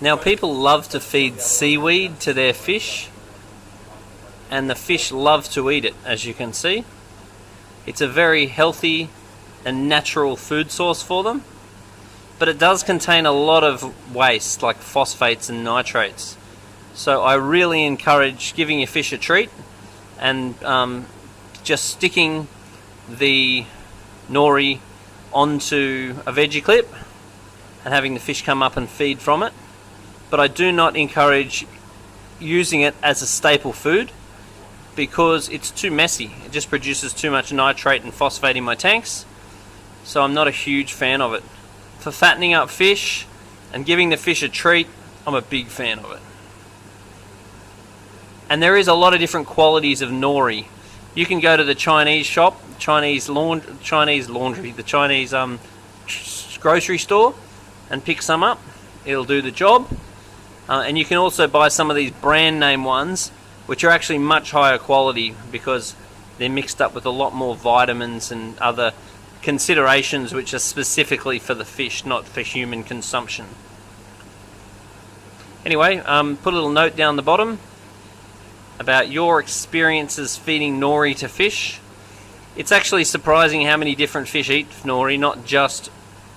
Now, people love to feed seaweed to their fish, and the fish love to eat it, as you can see. It's a very healthy and natural food source for them, but it does contain a lot of waste like phosphates and nitrates. So I really encourage giving your fish a treat and just sticking the nori onto a veggie clip and having the fish come up and feed from it. But I do not encourage using it as a staple food because it's too messy. It just produces too much nitrate and phosphate in my tanks, so I'm not a huge fan of it. For fattening up fish and giving the fish a treat, I'm a big fan of it. And there is a lot of different qualities of nori. You can go to the Chinese shop, the Chinese grocery store, and pick some up. It'll do the job. And you can also buy some of these brand name ones, which are actually much higher quality because they're mixed up with a lot more vitamins and other considerations which are specifically for the fish, not for human consumption. Anyway, put a little note down the bottom about your experiences feeding nori to fish. It's actually surprising how many different fish eat nori, not just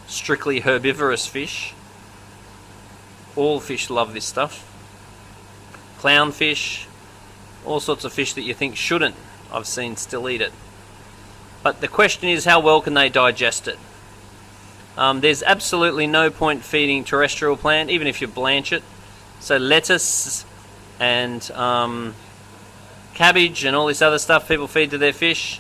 strictly herbivorous fish. All fish love this stuff. Clownfish, all sorts of fish that you think shouldn't, I've seen still eat it. But the question is, how well can they digest it? There's absolutely no point feeding terrestrial plant, even if you blanch it. So lettuce and cabbage and all this other stuff people feed to their fish,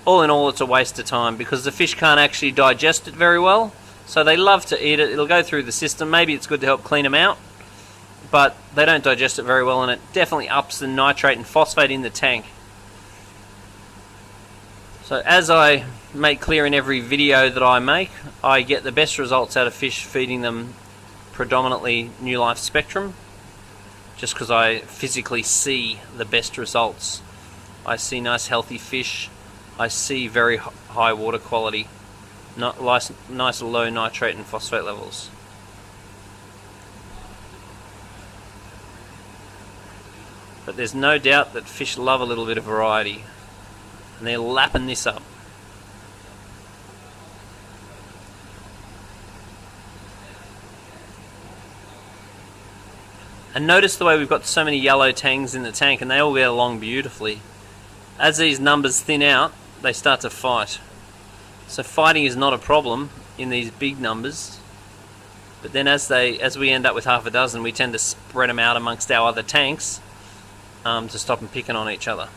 all in all it's a waste of time because the fish can't actually digest it very well. So they love to eat it. It'll go through the system. Maybe it's good to help clean them out, but they don't digest it very well, and it definitely ups the nitrate and phosphate in the tank. So as I make clear in every video that I make, I get the best results out of fish feeding them predominantly New Life Spectrum, just because I physically see the best results. I see nice healthy fish. I see very high water quality. Nice low nitrate and phosphate levels. But there's no doubt that fish love a little bit of variety, and they're lapping this up. And notice the way we've got so many yellow tangs in the tank, and they all get along beautifully. As these numbers thin out, they start to fight. So fighting is not a problem in these big numbers, but then as we end up with half a dozen, we tend to spread them out amongst our other tanks to stop them picking on each other.